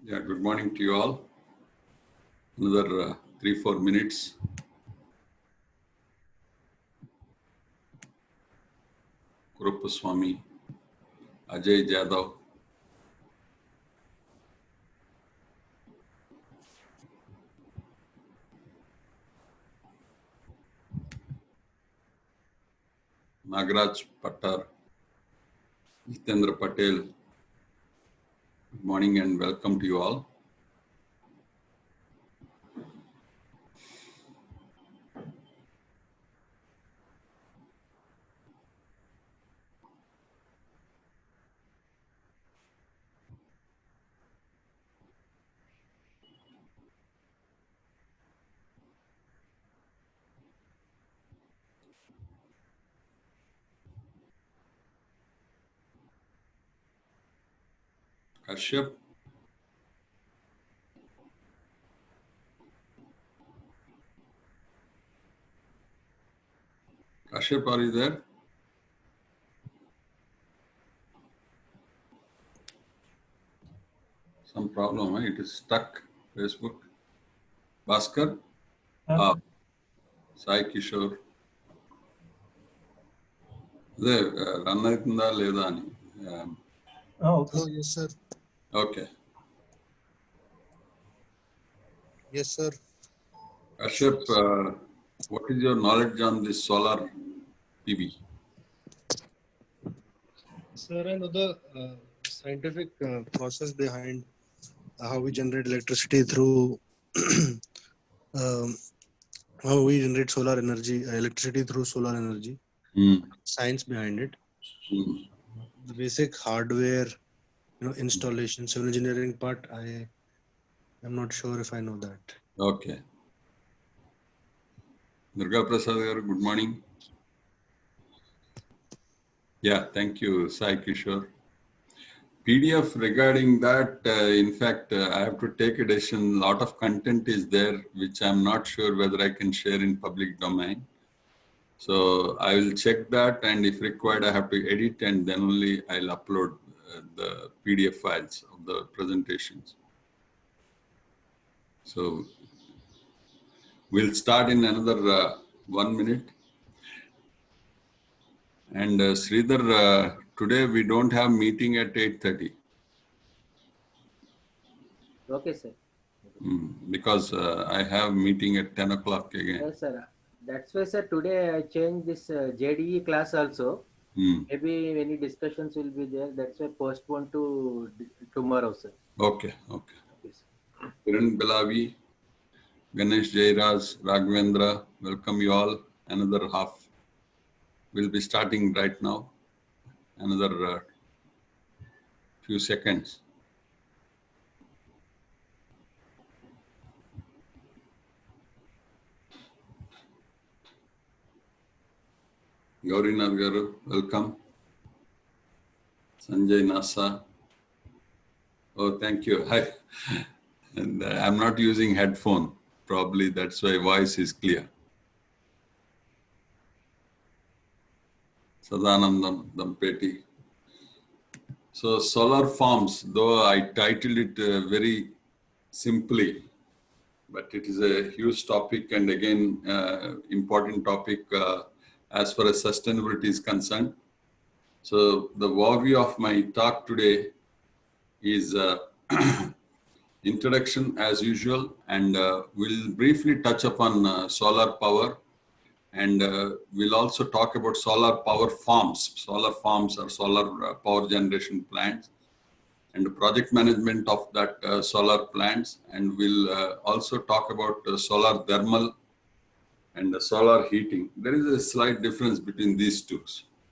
Yeah, good morning to you all. Another 3-4 minutes. Kurupaswamy, Ajay Jadhav. Nagraj Pattar, Jitendra Patel. Good morning and welcome to you all. Kashyap. Kashyap, are you there? Some problem, huh? It is stuck. Facebook. Bhaskar? Sai Kishore. Run aitunda leda ani. Okay. Oh, yes, sir. Okay. Yes, sir. Kashyap, what is your knowledge on this solar PV? Sir, I know the scientific process behind how we generate electricity through um, how we generate solar energy, electricity through solar energy. Science behind it, the basic hardware, installation, civil engineering part. I am not sure if I know that. Okay. Durga Prasad garu, good morning. Yeah, thank you, Sai Kishore. PDF regarding that, in fact, I have to take a decision. A lot of content is there, which I'm not sure whether I can share in public domain. So I will check that, and if required, I have to edit, and then only I'll upload the PDF files of the presentations. So we'll start in another 1 minute. And Sridhar, today we don't have meeting at 8:30. Okay, sir. Because I have meeting at 10 o'clock again. Yes, sir. That's why, sir, today I changed this JDE class also. Maybe any discussions will be there. That's why postponed to tomorrow, sir. Okay. Yes. Kiran Belavi, Ganesh Jairaj, Raghavendra, welcome you all. Another half. We'll be starting right now. Another few seconds. Gaurinath Garu, welcome. Sanjay Nasa. Oh, thank you. Hi. And I'm not using headphone. Probably that's why voice is clear. Sadanandam Dampeti. So solar farms, though I titled it very simply, but it is a huge topic and again important topic as far as sustainability is concerned. So the overview of my talk today is introduction as usual, and we'll briefly touch upon solar power, and we'll also talk about solar power farms. Solar farms are solar power generation plants and the project management of that solar plants. And we'll also talk about solar thermal and solar heating. There is a slight difference between these two,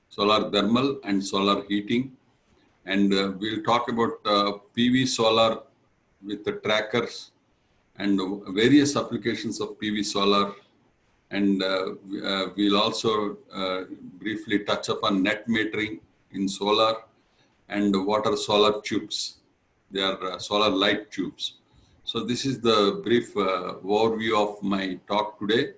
solar thermal and solar heating. And we'll talk about PV solar with the trackers and various applications of PV solar. And we'll also briefly touch upon net metering in solar and what are solar tubes. They are solar light tubes. So this is the brief overview of my talk today.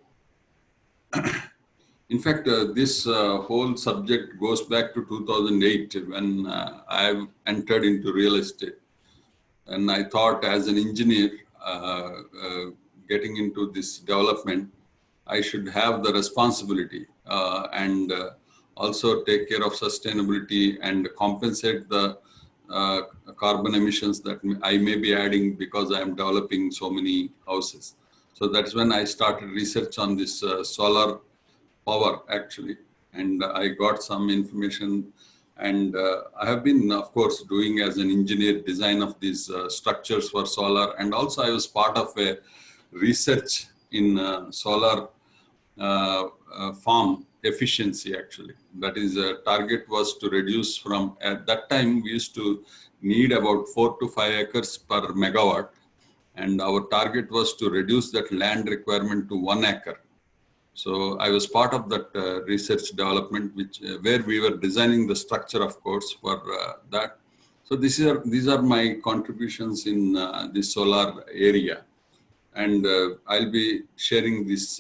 In fact, this whole subject goes back to 2008 when I've entered into real estate. And I thought as an engineer getting into this development, I should have the responsibility and also take care of sustainability and compensate the carbon emissions that I may be adding because I am developing so many houses. So that's when I started research on this solar power actually. And I got some information, and I have been, of course, doing as an engineer design of these structures for solar. And also I was part of a research in solar farm efficiency actually. That is, target was to reduce from, at that time we used to need about 4 to 5 acres per megawatt, and our target was to reduce that land requirement to 1 acre. So I was part of that research development, which where we were designing the structure, of course, for that. So these are my contributions in the solar area. And I'll be sharing this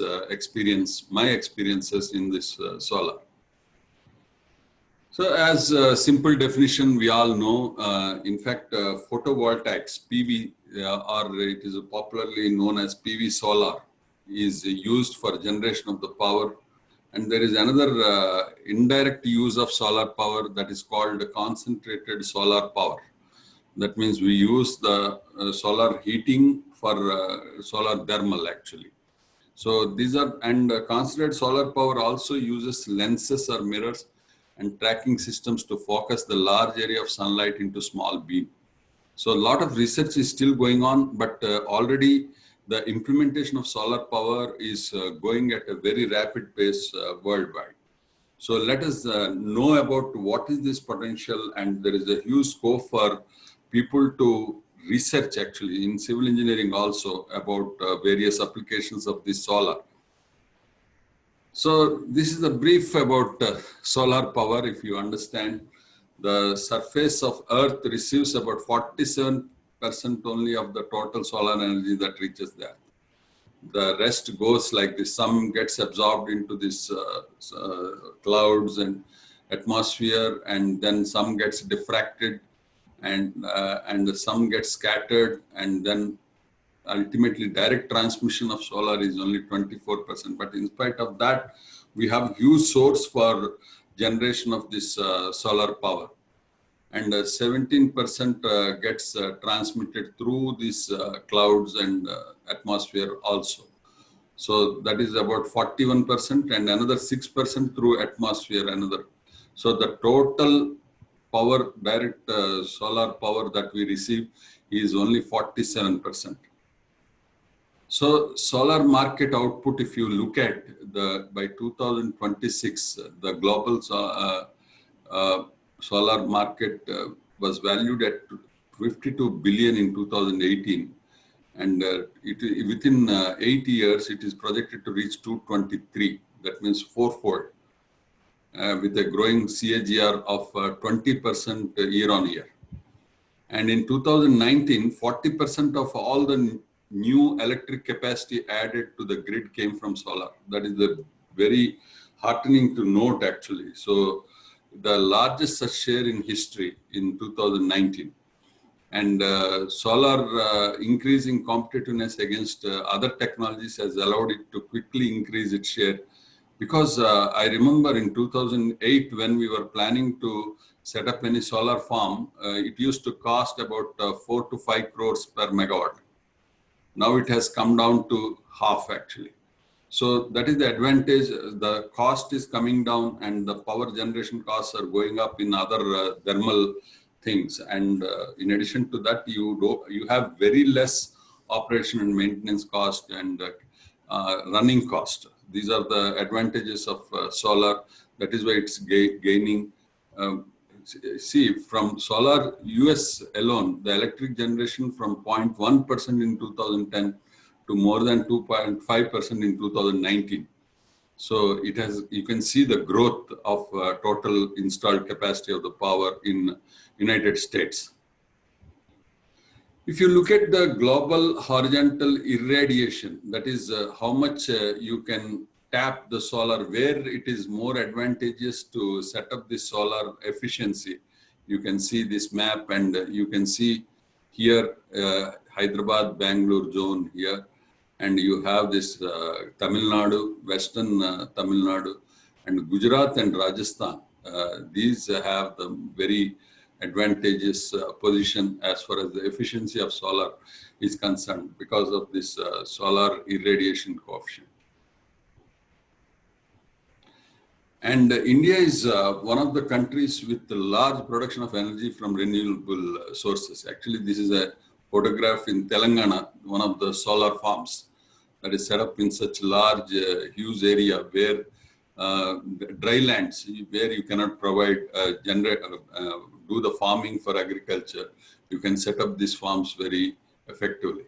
my experiences in this solar. So as a simple definition, we all know, in fact, photovoltaics, PV, or it is popularly known as PV solar, is used for generation of the power. And there is another indirect use of solar power that is called concentrated solar power. That means we use the solar heating for solar thermal actually. So these are, and concentrated solar power also uses lenses or mirrors and tracking systems to focus the large area of sunlight into small beam. So a lot of research is still going on, but already the implementation of solar power is going at a very rapid pace worldwide. So let us know about what is this potential, and there is a huge scope for people to research actually in civil engineering also about various applications of this solar. So this is a brief about solar power. If you understand, the surface of Earth receives about 47% only of the total solar energy that reaches there. The rest goes like this. Some gets absorbed into this clouds and atmosphere, and then some gets diffracted, and some gets scattered, and then ultimately direct transmission of solar is only 24%. But in spite of that, we have huge source for generation of this solar power. And 17% gets transmitted through these clouds and atmosphere also. So that is about 41%, and another 6% through atmosphere, another. So the total power, direct solar power that we receive is only 47%. So solar market output, if you look at by 2026, the global solar market was valued at 52 billion in 2018, and within 8 years it is projected to reach 223. That means fourfold, with a growing CAGR of 20% year on year. And in 2019, 40% of all the new electric capacity added to the grid came from solar. That is the very heartening to note actually. So the largest such share in history in 2019. And solar increasing competitiveness against other technologies has allowed it to quickly increase its share. Because I remember in 2008, when we were planning to set up any solar farm, it used to cost about 4 to 5 crores per megawatt. Now it has come down to half actually. So that is the advantage. The cost is coming down, and the power generation costs are going up in other thermal things. And in addition to that, you have very less operation and maintenance cost and running cost. These are the advantages of solar. That is why it's gaining. See, from solar, US alone, the electric generation from 0.1% in 2010 to more than 2.5% in 2019. So it has, you can see the growth of total installed capacity of the power in United States. If you look at the global horizontal irradiation, that is how much you can tap the solar, where it is more advantageous to set up the solar efficiency. You can see this map, and you can see here, Hyderabad, Bangalore zone here, and you have this Tamil Nadu, Western Tamil Nadu, and Gujarat and Rajasthan. These have the very advantageous position as far as the efficiency of solar is concerned because of this solar irradiation coefficient. And India is one of the countries with the large production of energy from renewable sources. Actually, this is a photograph in Telangana, one of the solar farms that is set up in such large, huge area where dry lands, where you cannot provide, do the farming for agriculture. You can set up these farms very effectively.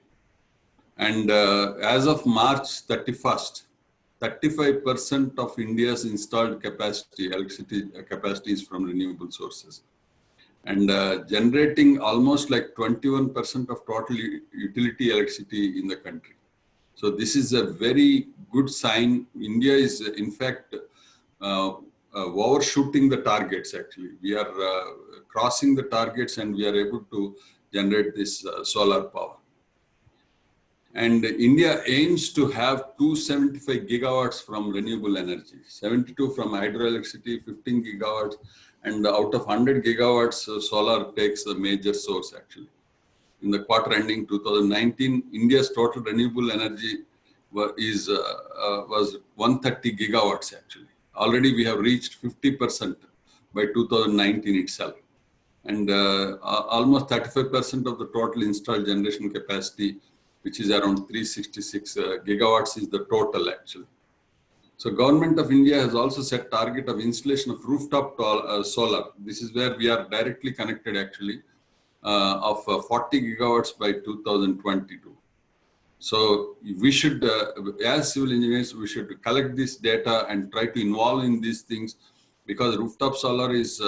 And as of March 31st, 35% of India's installed capacity, electricity capacity is from renewable sources. And generating almost like 21% of total utility electricity in the country. So this is a very good sign. India is in fact overshooting the targets actually. We are crossing the targets and we are able to generate this solar power. And India aims to have 275 gigawatts from renewable energy, 72 from hydroelectricity, 15 gigawatts, and out of 100 gigawatts, solar takes the major source actually. In the quarter ending 2019, India's total renewable energy was 130 gigawatts actually. Already we have reached 50% by 2019 itself. And almost 35% of the total installed generation capacity, which is around 366 gigawatts, is the total actually. So Government of India has also set target of installation of rooftop solar. This is where we are directly connected actually, of 40 gigawatts by 2022. So we should, as civil engineers, we should collect this data and try to involve in these things, because rooftop solar is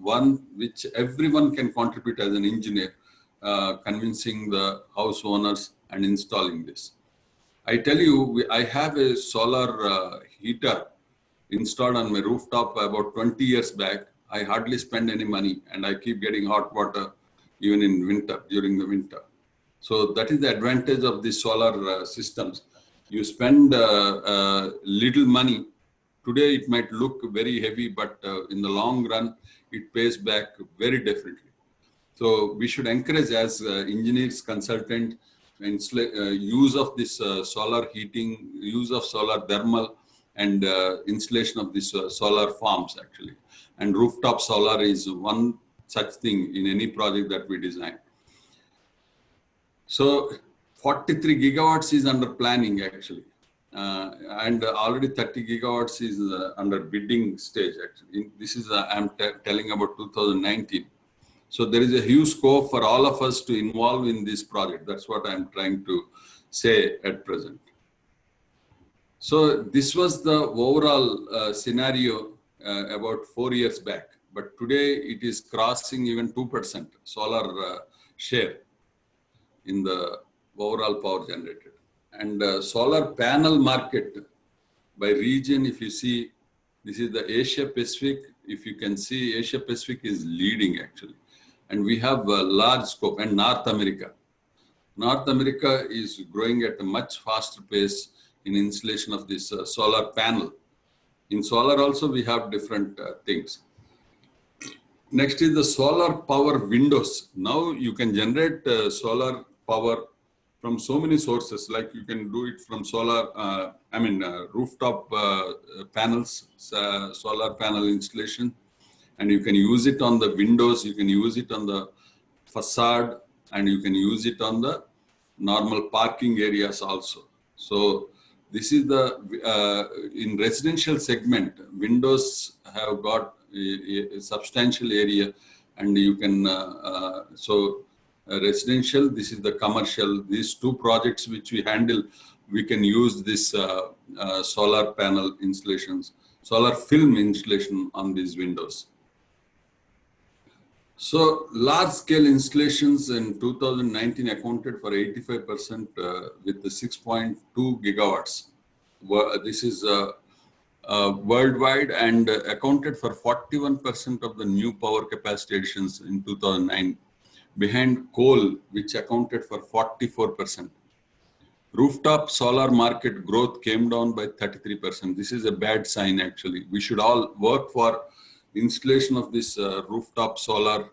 one which everyone can contribute as an engineer, convincing the house owners and installing this. I tell you, I have a solar heater installed on my rooftop about 20 years back. I hardly spend any money and I keep getting hot water even in winter, during the winter. So that is the advantage of these solar systems. You spend little money. Today it might look very heavy, but in the long run, it pays back very definitely. So we should encourage as engineers, consultants, use of this solar heating, use of solar thermal, and installation of these solar farms actually. And rooftop solar is one such thing in any project that we design. So 43 gigawatts is under planning actually. And already 30 gigawatts is under bidding stage actually. This is, I'm telling about 2019. So there is a huge scope for all of us to involve in this project. That's what I'm trying to say at present. So this was the overall scenario about 4 years back. But today it is crossing even 2% solar share in the overall power generated. And solar panel market by region, if you see, this is the Asia Pacific. If you can see, Asia Pacific is leading actually. And we have a large scope. And North America. North America is growing at a much faster pace in installation of this solar panel. In solar also we have different things. Next is the solar power windows. Now you can generate solar power from so many sources, like you can do it from solar, rooftop panels, solar panel installation, and you can use it on the windows, you can use it on the facade, and you can use it on the normal parking areas also. So this is the, in residential segment, windows have got a substantial area, and you can, residential, this is the commercial, these two projects which we handle, we can use this solar panel installations, solar film installation on these windows. So large scale installations in 2019 accounted for 85% with the 6.2 gigawatts. This is worldwide, and accounted for 41% of the new power capacity additions in 2009. behind coal, which accounted for 44%. Rooftop solar market growth came down by 33%. This is a bad sign, actually. We should all work for installation of this rooftop solar.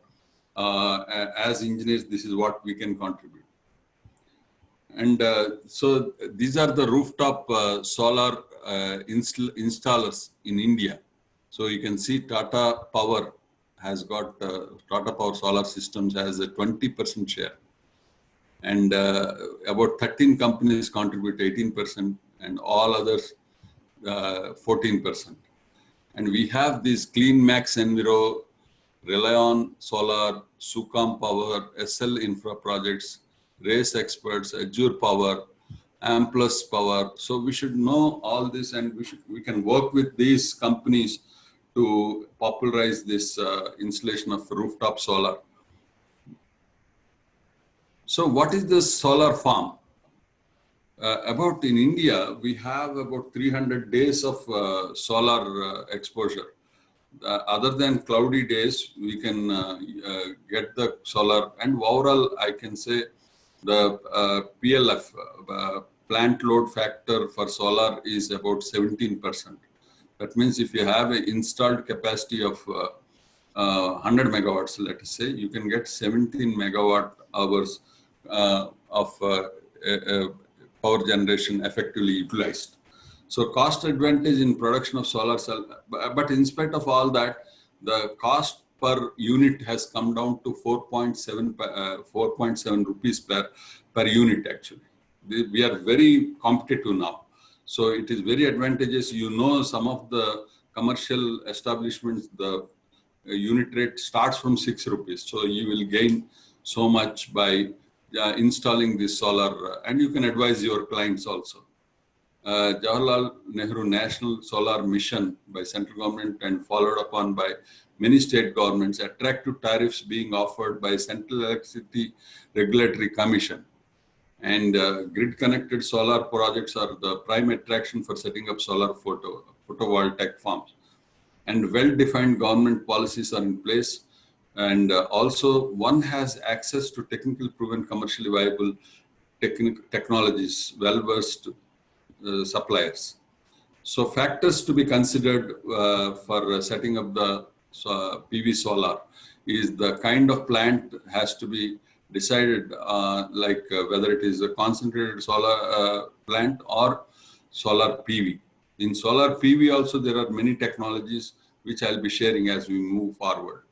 As engineers, this is what we can contribute. And so these are the rooftop solar installers in India. So you can see Tata Power has got, Tata Power Solar Systems has a 20% share. And about 13 companies contribute 18% and all others 14%. And we have these Clean Max Enviro, Relion Solar, Sucam Power, SL Infra Projects, Race Experts, Azure Power, Amplus Power. So we should know all this, and we can work with these companies to popularize this installation of rooftop solar. So what is the solar farm? About in India, we have about 300 days of solar exposure. Other than cloudy days, we can get the solar, and overall, I can say the PLF, plant load factor for solar is about 17%. That means if you have an installed capacity of 100 megawatts, let us say, you can get 17 megawatt hours of power generation effectively utilized. So cost advantage in production of solar cell, but in spite of all that, the cost per unit has come down to 4.7 rupees per unit actually. We are very competitive now. So it is very advantageous. You know, some of the commercial establishments, the unit rate starts from 6 rupees. So you will gain so much by installing this solar, and you can advise your clients also. Jawaharlal Nehru National Solar Mission by central government and followed upon by many state governments, attractive tariffs being offered by Central Electricity Regulatory Commission. And grid-connected solar projects are the prime attraction for setting up solar photovoltaic farms. And well-defined government policies are in place. And also, one has access to technically proven, commercially viable technologies, well-versed suppliers. So factors to be considered for setting up the PV solar is the kind of plant has to be decided, whether it is a concentrated solar plant or solar PV. In solar PV also, there are many technologies which I'll be sharing as we move forward.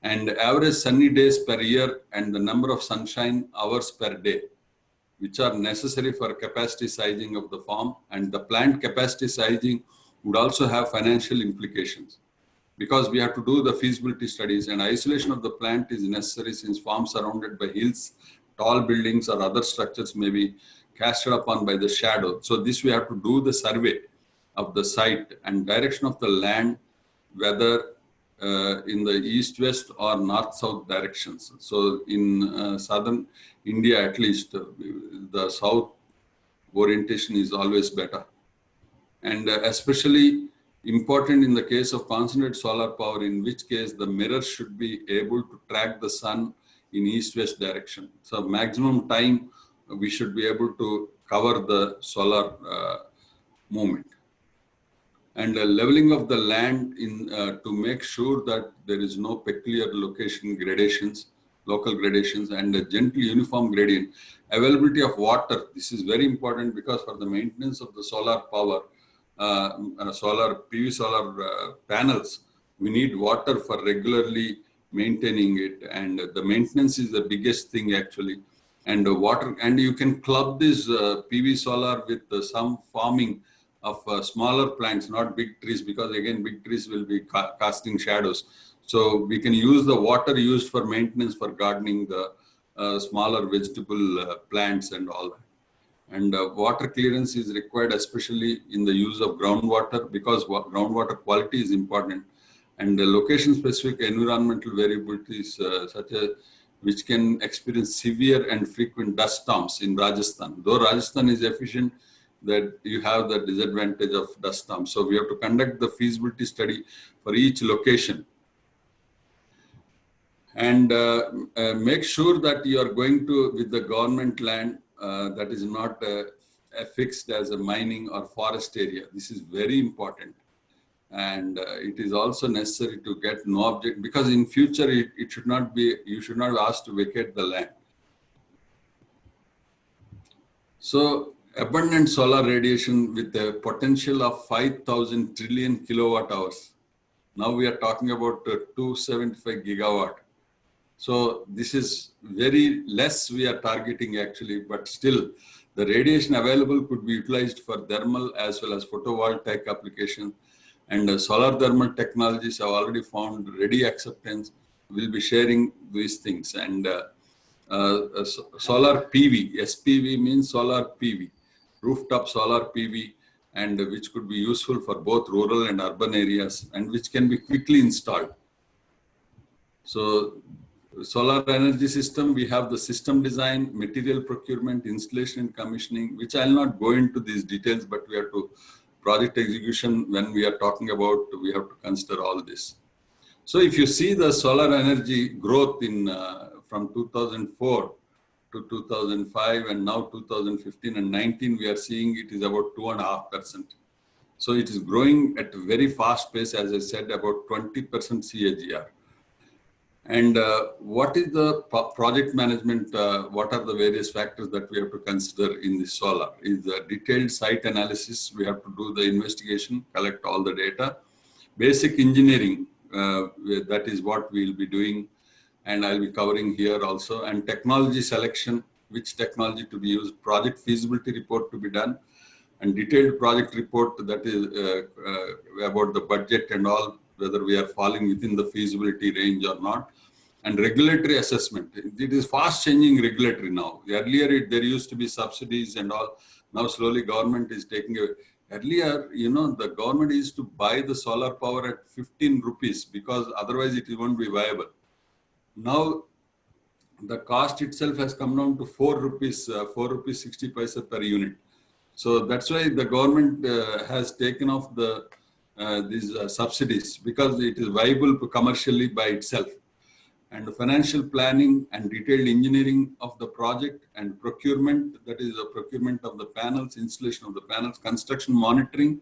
And average sunny days per year and the number of sunshine hours per day, which are necessary for capacity sizing of the farm, and the plant capacity sizing would also have financial implications because we have to do the feasibility studies, and isolation of the plant is necessary since farms surrounded by hills, tall buildings or other structures may be casted upon by the shadow. So this we have to do the survey of the site and direction of the land, whether in the east-west or north-south directions. So in southern India, at least, the south orientation is always better. And especially important in the case of concentrated solar power, in which case the mirror should be able to track the sun in east-west direction. So maximum time we should be able to cover the solar movement. And leveling of the land in to make sure that there is no peculiar location gradations, local gradations, and a gentle uniform gradient. Availability of water, this is very important because for the maintenance of the solar power, PV solar panels, we need water for regularly maintaining it, and the maintenance is the biggest thing actually. And water, and you can club this PV solar with some farming of smaller plants, not big trees, because again, big trees will be casting shadows. So we can use the water used for maintenance for gardening, the smaller vegetable plants and all that. And water clearance is required, especially in the use of groundwater, because groundwater quality is important. And the location-specific environmental variabilities, such as which can experience severe and frequent dust storms in Rajasthan. Though Rajasthan is efficient, that you have the disadvantage of dust storms. So we have to conduct the feasibility study for each location. And make sure that you are going to with the government land that is not fixed as a mining or forest area. This is very important. And it is also necessary to get no object, because in future it should not be, you should not ask to vacate the land. So abundant solar radiation with a potential of 5,000 trillion kilowatt hours. Now we are talking about 275 gigawatt. So this is very less we are targeting actually, but still the radiation available could be utilized for thermal as well as photovoltaic application. And solar thermal technologies have already found ready acceptance. We'll be sharing these things. And solar PV, SPV means solar PV, rooftop solar PV, and which could be useful for both rural and urban areas, and which can be quickly installed. So solar energy system, we have the system design, material procurement, installation and commissioning, which I'll not go into these details, but we have to project execution. When we are talking about, we have to consider all this. So if you see the solar energy growth in from 2004 to 2005 and now 2015 and 19, we are seeing it is about 2.5%. So it is growing at a very fast pace, as I said, about 20% CAGR. And what is the project management? What are the various factors that we have to consider in the solar? Is the detailed site analysis. We have to do the investigation, collect all the data. Basic engineering, that is what we will be doing, and I'll be covering here also. And technology selection, which technology to be used, project feasibility report to be done, and detailed project report that is about the budget and all, whether we are falling within the feasibility range or not. And regulatory assessment. It is fast changing regulatory now. Earlier, there used to be subsidies and all. Now slowly government is taking away. Earlier, you know, the government used to buy the solar power at 15 rupees because otherwise it won't be viable. Now, the cost itself has come down to 4 rupees 60 paisa per unit. So that's why the government has taken off the these subsidies, because it is viable commercially by itself. And financial planning and detailed engineering of the project and procurement, that is the procurement of the panels, installation of the panels, construction monitoring,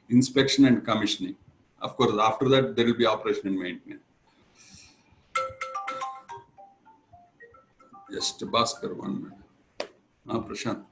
inspection and commissioning. Of course, after that, there will be operation and maintenance. Just Bhaskar, 1 minute. Prashant.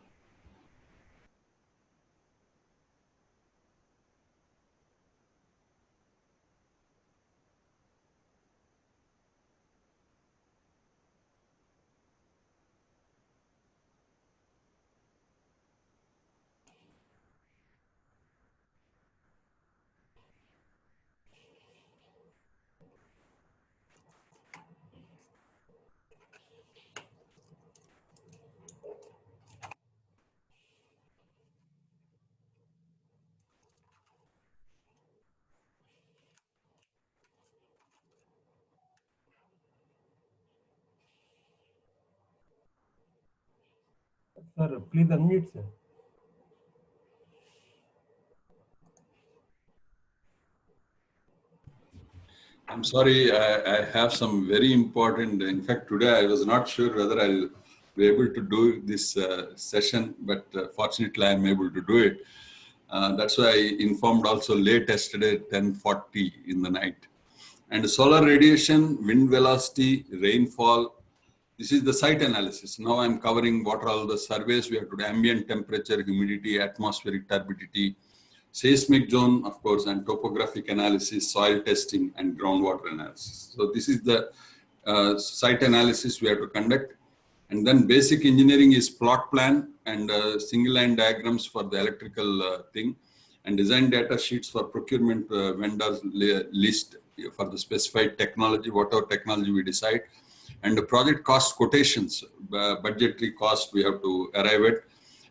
Sir, please unmute, sir. I'm sorry, I have some very important, in fact, today I was not sure whether I'll be able to do this session, but fortunately I'm able to do it. That's why I informed also late yesterday, 10:40 in the night. And solar radiation, wind velocity, rainfall, this is the site analysis. Now I'm covering what are all the surveys we have to do: ambient temperature, humidity, atmospheric turbidity, seismic zone, of course, and topographic analysis, soil testing, and groundwater analysis. So this is the site analysis we have to conduct. And then basic engineering is plot plan and single line diagrams for the electrical thing, and design data sheets for procurement vendors list for the specified technology, whatever technology we decide. And the project cost quotations, budgetary cost we have to arrive at,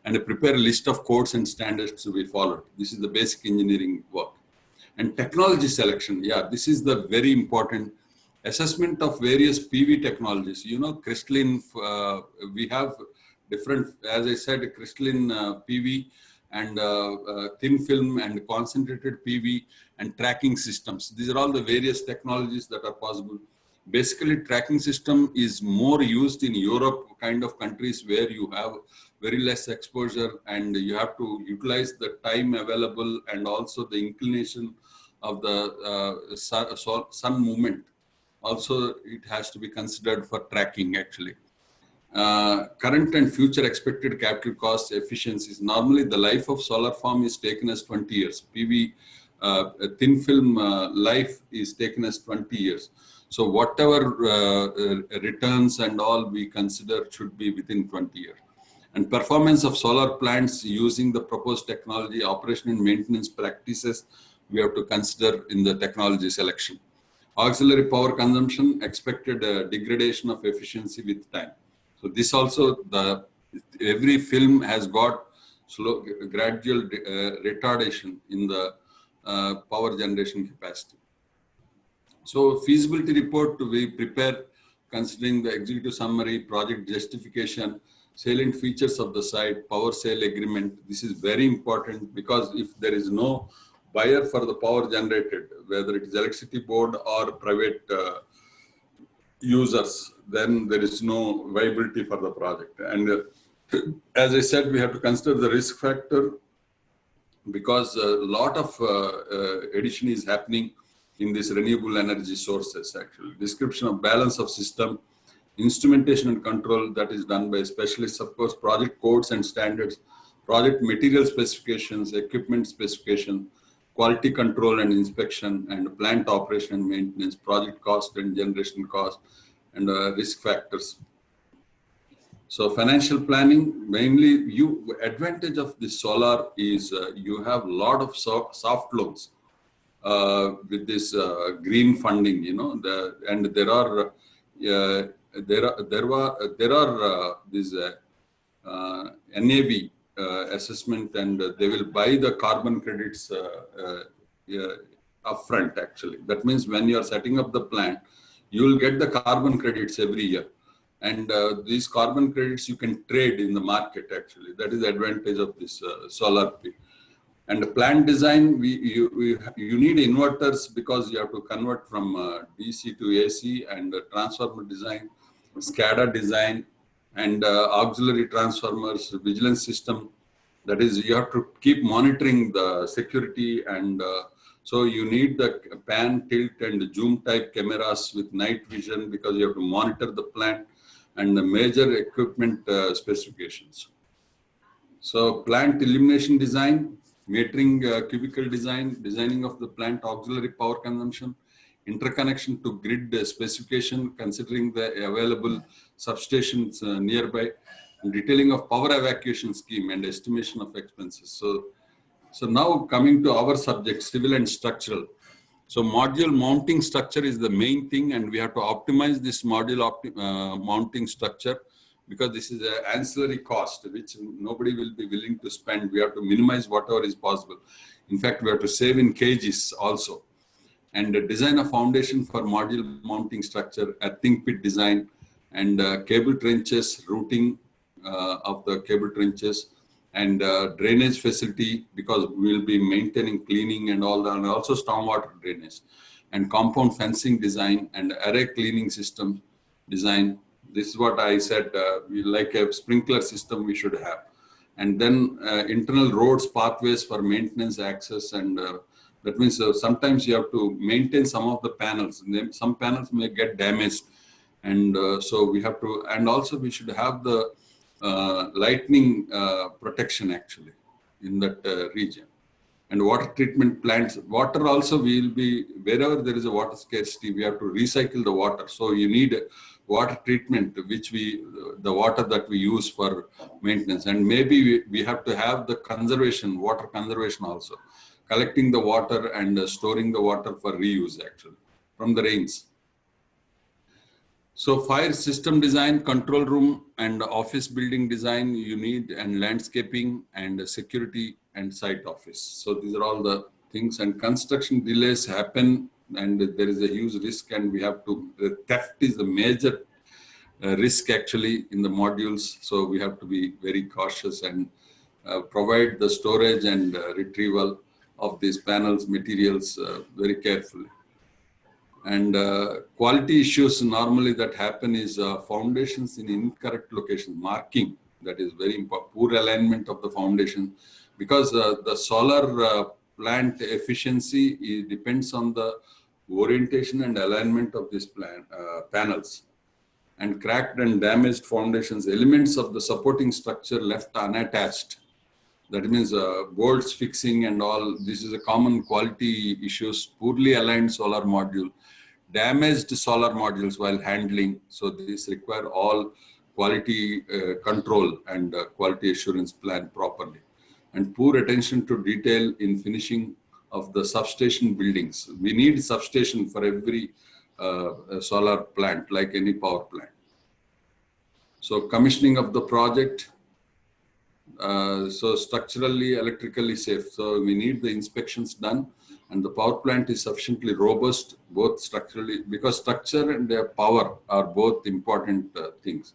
and prepare a list of codes and standards to be followed. This is the basic engineering work. And technology selection, yeah, this is the very important assessment of various PV technologies. You know, crystalline, we have different, as I said, crystalline PV and thin film and concentrated PV and tracking systems. These are all the various technologies that are possible. Basically, tracking system is more used in Europe kind of countries where you have very less exposure and you have to utilize the time available and also the inclination of the sun movement. Also, it has to be considered for tracking actually. Current and future expected capital cost efficiencies. Normally, the life of solar farm is taken as 20 years. PV thin film life is taken as 20 years. So whatever returns and all we consider should be within 20 years. And performance of solar plants using the proposed technology, operation and maintenance practices, we have to consider in the technology selection. Auxiliary power consumption, expected degradation of efficiency with time. So this also, every film has got slow, gradual retardation in the power generation capacity. So feasibility report we prepare considering the executive summary, project justification, salient features of the site, power sale agreement. This is very important because if there is no buyer for the power generated, whether it is electricity board or private users, then there is no viability for the project. And as I said, we have to consider the risk factor because a lot of addition is happening in these renewable energy sources actually. Description of balance of system, instrumentation and control that is done by specialists, of course, project codes and standards, project material specifications, equipment specification, quality control and inspection, and plant operation and maintenance, project cost and generation cost, and risk factors. So financial planning, mainly advantage of this solar is you have a lot of soft loans with this green funding, you know, and there are this NAV assessment, and they will buy the carbon credits upfront actually. That means when you are setting up the plant, you will get the carbon credits every year. And these carbon credits you can trade in the market actually. That is the advantage of this solar PV. And the plant design, you need inverters because you have to convert from DC to AC, and transformer design, SCADA design, and auxiliary transformers, vigilance system. That is, you have to keep monitoring the security, and so you need the pan, tilt, and zoom type cameras with night vision because you have to monitor the plant and the major equipment specifications. So plant illumination design, metering cubicle design, designing of the plant auxiliary power consumption, interconnection to grid specification, considering the available substations nearby, and detailing of power evacuation scheme and estimation of expenses. So now coming to our subject, civil and structural. So module mounting structure is the main thing, and we have to optimize this module mounting structure because this is an ancillary cost which nobody will be willing to spend. We have to minimize whatever is possible. In fact, we have to save in kgs also. And design a foundation for module mounting structure, earthing pit design, and cable trenches, routing of the cable trenches, and drainage facility because we will be maintaining cleaning and all that, and also stormwater drainage, and compound fencing design, and array cleaning system design. This is what I said, we like a sprinkler system we should have. And then internal roads, pathways for maintenance access, and that means sometimes you have to maintain some of the panels, and then some panels may get damaged. And so we have to, and also we should have the lightning protection actually in that region. And water treatment plants, water also will be, wherever there is a water scarcity, we have to recycle the water. So you need water treatment, which the water that we use for maintenance. And maybe we have to have the conservation, water conservation also, collecting the water and storing the water for reuse actually from the rains. So fire system design, control room and office building design you need, and landscaping and security and site office. So these are all the things, and construction delays happen and there is a huge risk, and we have to, theft is the major risk actually in the modules. So we have to be very cautious and provide the storage and retrieval of these panels, materials very carefully. And quality issues normally that happen is foundations in incorrect location, marking, that is very important, poor alignment of the foundation, because the solar plant efficiency depends on the orientation and alignment of these panels. And cracked and damaged foundations, elements of the supporting structure left unattached. That means bolts fixing and all, this is a common quality issues, poorly aligned solar module, damaged solar modules while handling. So these require all quality control and quality assurance plan properly. And poor attention to detail in finishing of the substation buildings. We need substation for every solar plant, like any power plant. So commissioning of the project, so structurally, electrically safe. So we need the inspections done, and the power plant is sufficiently robust, both structurally, because structure and power are both important things.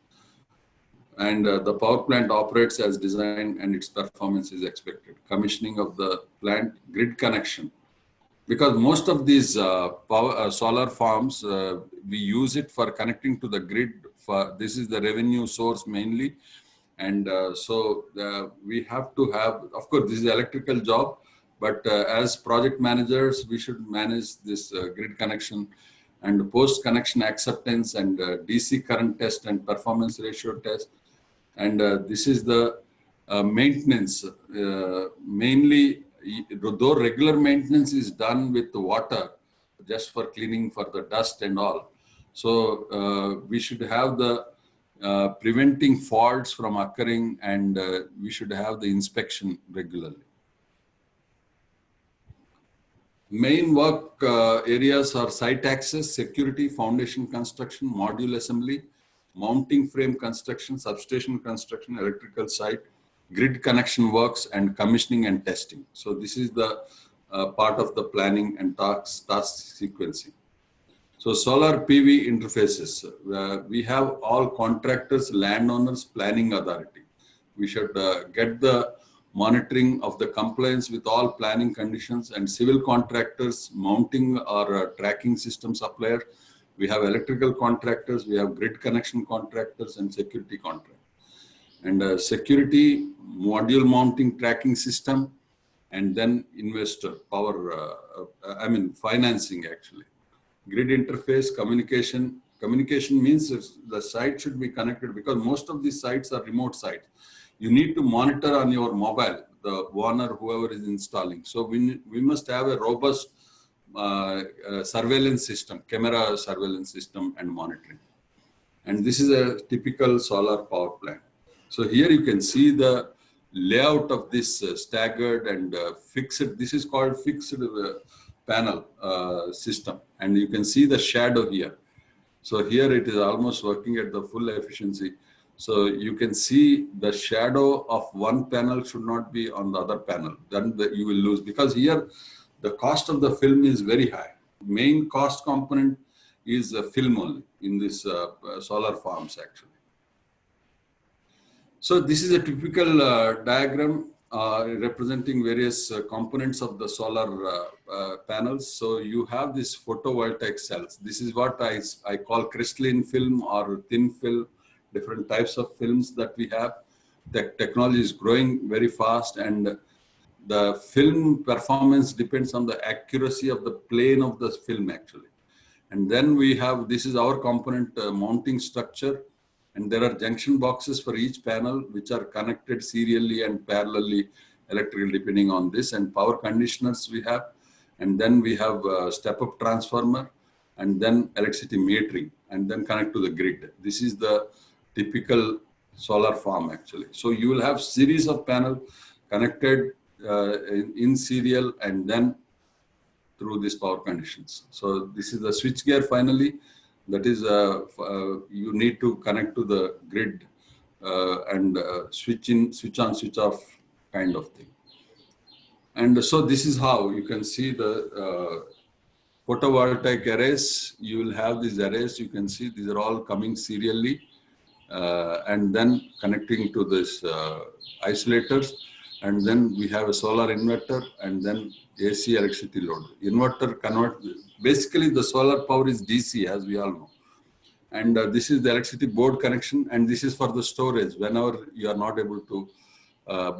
And the power plant operates as designed and its performance is expected. Commissioning of the plant, grid connection. Because most of these solar farms, we use it for connecting to the grid. This is the revenue source mainly. And so we have to have, of course, this is an electrical job, but as project managers, we should manage this grid connection and post-connection acceptance and DC current test and performance ratio test. And this is the maintenance. Mainly, though regular maintenance is done with the water, just for cleaning for the dust and all. So we should have the preventing faults from occurring, and we should have the inspection regularly. Main work areas are site access, security, foundation construction, module assembly, mounting frame construction, substation construction, electrical site, grid connection works, and commissioning and testing. So this is the part of the planning and task sequencing. So solar PV interfaces, we have all contractors, landowners, planning authority. We should get the monitoring of the compliance with all planning conditions, and civil contractors, mounting or tracking system supplier. We have electrical contractors, we have grid connection contractors, and security contractors. And security, module mounting tracking system, and then investor, power, financing actually. Grid interface, communication. Communication means the site should be connected, because most of these sites are remote sites. You need to monitor on your mobile, the owner, whoever is installing. So we must have a robust surveillance system, camera surveillance system and monitoring. And this is a typical solar power plant. So here you can see the layout of this staggered and fixed. This is called fixed panel system, and you can see the shadow here. So here it is almost working at the full efficiency. So you can see the shadow of one panel should not be on the other panel. Then you will lose, because here the cost of the film is very high. Main cost component is film only in this solar farms actually. So this is a typical diagram representing various components of the solar panels. So you have these photovoltaic cells. This is what I call crystalline film or thin film, different types of films that we have. The technology is growing very fast, and the film performance depends on the accuracy of the plane of the film actually. And then we have, this is our component mounting structure. And there are junction boxes for each panel, which are connected serially and parallelly, electrical depending on this, and power conditioners we have. And then we have step-up transformer, and then electricity metering, and then connect to the grid. This is the typical solar farm actually. So you will have series of panels connected in serial, and then through these power conditions. So this is the switch gear finally. That is, you need to connect to the grid and switch on, switch off kind of thing. And so this is how you can see the photovoltaic arrays. You will have these arrays. You can see these are all coming serially and then connecting to this isolators. and then we have a solar inverter, and then AC electricity load. Inverter convert, basically the solar power is DC, as we all know. And this is the electricity board connection, and this is for the storage whenever you are not able to.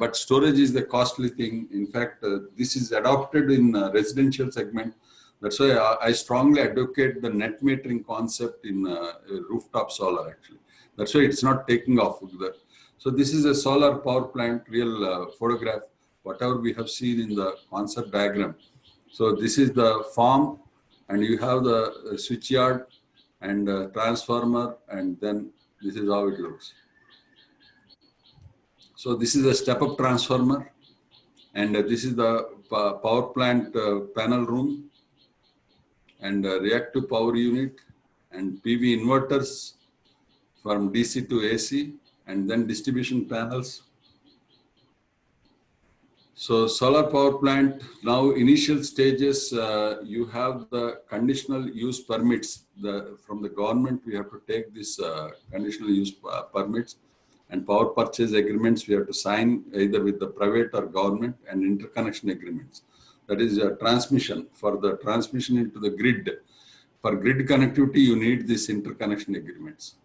But storage is the costly thing. In fact, this is adopted in residential segment. That's why I strongly advocate the net metering concept in rooftop solar, actually. That's why it's not taking off. So this is a solar power plant, real photograph, whatever we have seen in the concept diagram. So this is the farm, and you have the switch yard and transformer, and then this is how it looks. So this is a step-up transformer, and this is the power plant panel room, and reactive power unit, and PV inverters from DC to AC, and then distribution panels. So solar power plant, now initial stages, you have the conditional use permits. From the government, we have to take this conditional use permits, and power purchase agreements we have to sign either with the private or government, and interconnection agreements. That is a transmission. For the transmission into the grid, for grid connectivity, you need these interconnection agreements.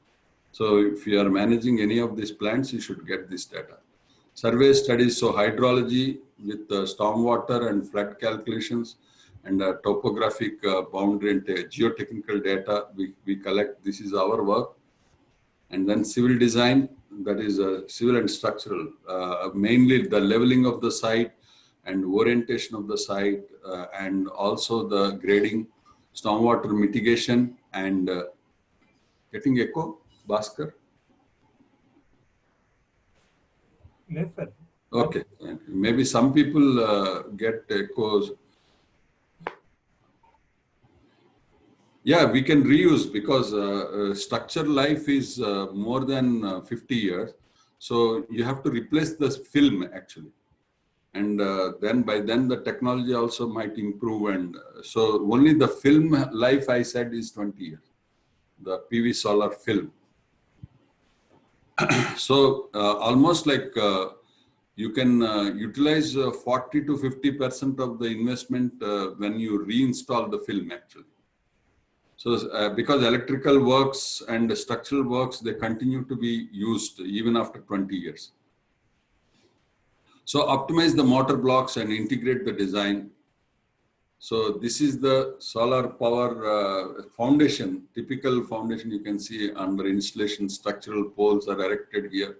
So if you are managing any of these plants, you should get this data. Survey studies, so hydrology with stormwater and flood calculations, and topographic boundary and geotechnical data we collect. This is our work. And then civil design, that is civil and structural, mainly the leveling of the site and orientation of the site, and also the grading, stormwater mitigation, and getting echo, Bhaskar? Yes, sir. Okay, maybe some people get echoes. Yeah, we can reuse, because structure life is more than 50 years. So you have to replace the film, actually. And then by then the technology also might improve. And so only the film life, I said, is 20 years, the PV solar film. So almost like you can utilize 40 to 50% of the investment when you reinstall the film, actually. So because electrical works and structural works, they continue to be used even after 20 years. So optimize the motor blocks and integrate the design. So this is the solar power foundation, typical foundation you can see under installation. Structural poles are erected here,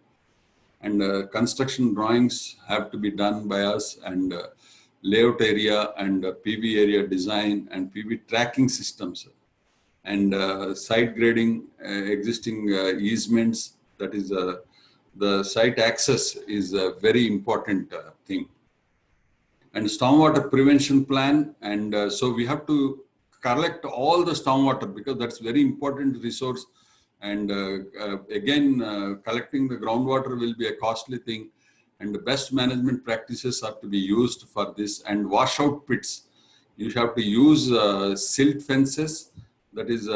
and construction drawings have to be done by us, and layout area and PV area design and PV tracking systems, and site grading, existing easements. That is the site access is a very important thing. And stormwater prevention plan, and so we have to collect all the stormwater, because that's very important resource. And again, collecting the groundwater will be a costly thing, and the best management practices are to be used for this. And washout pits, you have to use silt fences, that is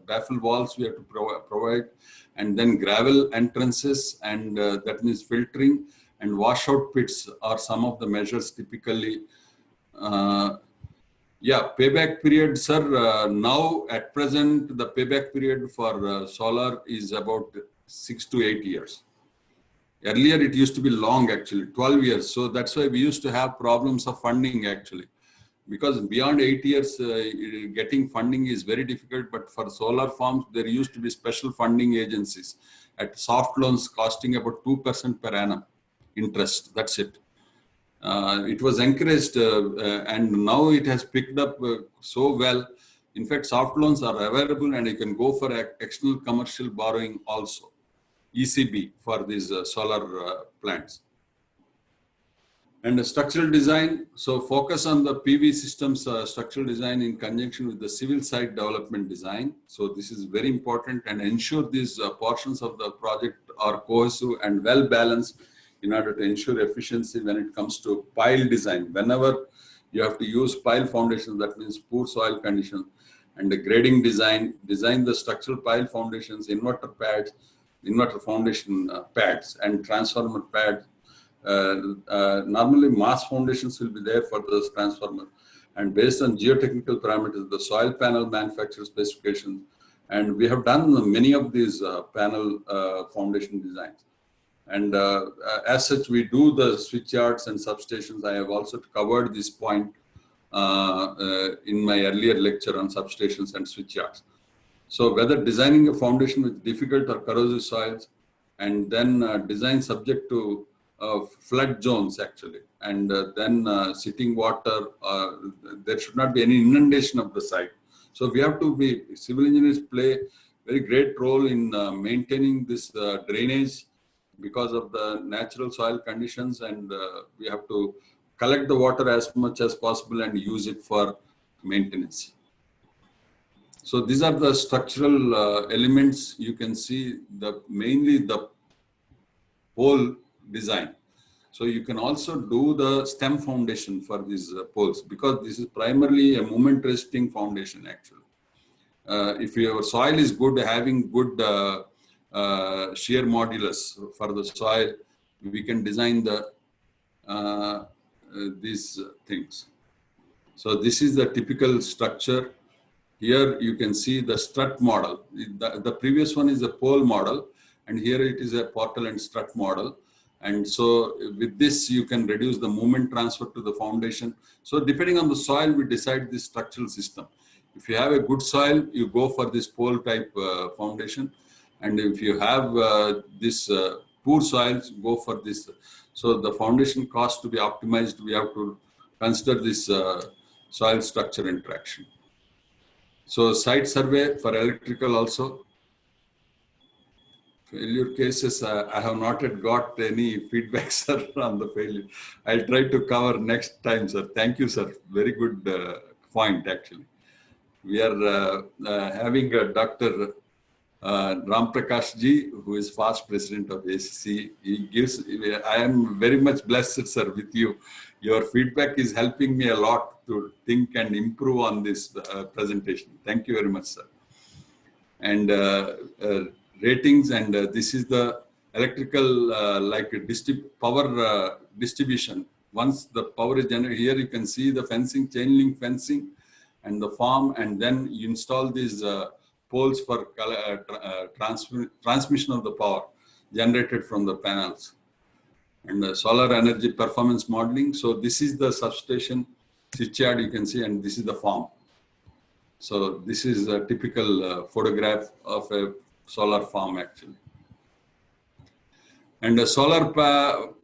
baffle walls we have to provide, and then gravel entrances, and that means filtering. And washout pits are some of the measures typically. Yeah, payback period, sir. Now at present, the payback period for solar is about 6 to 8 years. Earlier, it used to be long, actually, 12 years. So that's why we used to have problems of funding, actually. Because beyond 8 years, getting funding is very difficult. But for solar farms, there used to be special funding agencies at soft loans costing about 2% per annum interest. That's it. It was encouraged, and now it has picked up so well. In fact, soft loans are available, and you can go for external commercial borrowing also, ECB, for these solar plants. And the structural design, so focus on the PV systems structural design in conjunction with the civil site development design. So this is very important, and ensure these portions of the project are cohesive and well balanced in order to ensure efficiency when it comes to pile design. Whenever you have to use pile foundations, that means poor soil conditions, and the grading design the structural pile foundations, inverter pads, inverter foundation pads, and transformer pads, Normally mass foundations will be there for this transformer, and based on geotechnical parameters, the soil panel manufacturer specifications, and we have done many of these panel foundation designs. And as such, we do the switch yards and substations. I have also covered this point in my earlier lecture on substations and switch yards. So whether designing a foundation with difficult or corrosive soils, and then design subject to flood zones actually, and then sitting water, there should not be any inundation of the site. So we have to be, civil engineers play very great role in maintaining this drainage because of the natural soil conditions, and we have to collect the water as much as possible and use it for maintenance. So these are the structural elements. You can see mainly the pole design. So you can also do the stem foundation for these poles, because this is primarily a moment resisting foundation actually. If your soil is good, having good shear modulus for the soil, we can design the these things. So this is the typical structure. Here you can see the strut model. The previous one is a pole model, and here it is a portal and strut model. And so with this, you can reduce the moment transfer to the foundation. So depending on the soil, we decide this structural system. If you have a good soil, you go for this pole type foundation. And if you have this poor soils, go for this. So the foundation cost to be optimized, we have to consider this soil structure interaction. So site survey for electrical also. Failure cases, I have not yet got any feedback, sir, on the failure. I'll try to cover next time, sir. Thank you, sir. Very good point, actually. We are having Dr. Ram Prakash ji, who is past president of ACC. He gives, I am very much blessed, sir, with you. Your feedback is helping me a lot to think and improve on this presentation. Thank you very much, sir. And ratings, and this is the electrical power distribution. Once the power is generated, here you can see the fencing, chain link fencing, and the farm, and then you install these poles for transmission of the power generated from the panels. And the solar energy performance modeling. So this is the substation switch yard, you can see, and this is the farm. So this is a typical photograph of a solar farm actually. And the solar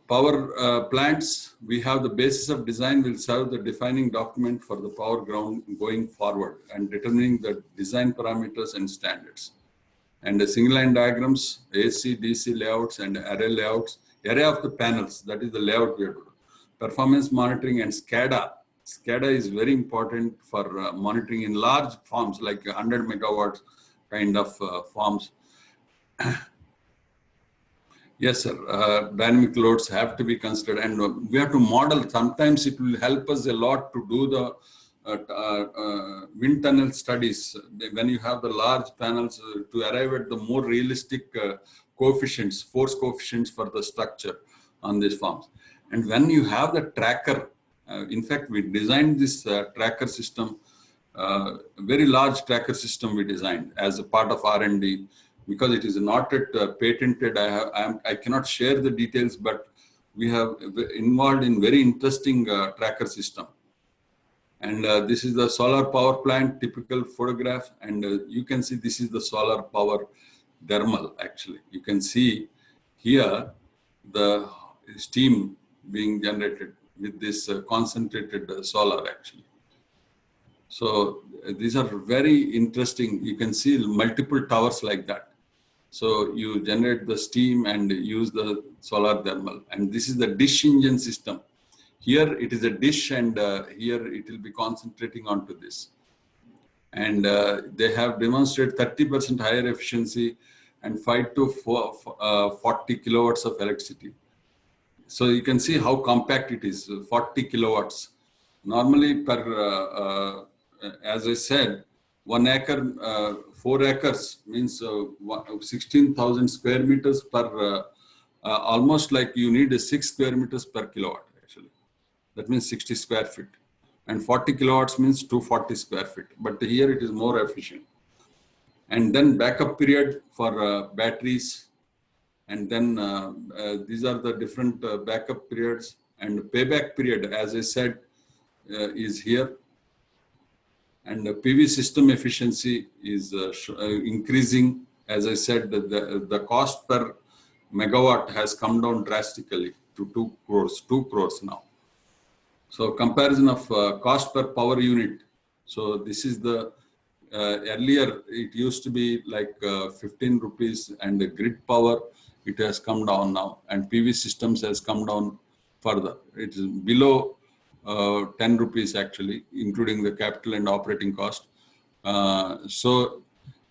power plants, we have the basis of design will serve the defining document for the power ground going forward and determining the design parameters and standards. And the single line diagrams, AC, DC layouts and array layouts, array of the panels, that is the layout we have to do. Performance monitoring and SCADA. SCADA is very important for monitoring in large farms like 100 megawatts kind of farms. Yes, sir. Dynamic loads have to be considered, and we have to model. Sometimes it will help us a lot to do the wind tunnel studies when you have the large panels to arrive at the more realistic coefficients, force coefficients for the structure on these farms. And when you have the tracker, in fact, we designed this tracker system, very large tracker system we designed as a part of R&D. Because it is not yet patented, I cannot share the details, but we have involved in very interesting tracker system. And this is the solar power plant typical photograph, and you can see this is the solar power thermal actually. You can see here the steam being generated with this concentrated solar actually. So these are very interesting. You can see multiple towers like that. So you generate the steam and use the solar thermal. And this is the dish engine system. Here it is a dish, and here it will be concentrating onto this. And they have demonstrated 30% higher efficiency and 5 to 40 kilowatts of electricity. So you can see how compact it is, 40 kilowatts. Normally per, as I said, 1 acre, 4 acres means 16,000 square meters per almost like you need 6 square meters per kilowatt actually. That means 60 square feet. And 40 kilowatts means 240 square feet. But here it is more efficient. And then backup period for batteries. And then these are the different backup periods. And payback period, as I said, is here. And the PV system efficiency is increasing. As I said, the cost per megawatt has come down drastically to 2 crores now. So comparison of cost per power unit. So this is the, earlier it used to be like 15 rupees, and the grid power, it has come down now, and PV systems has come down further. It is below 10 rupees actually, including the capital and operating cost. So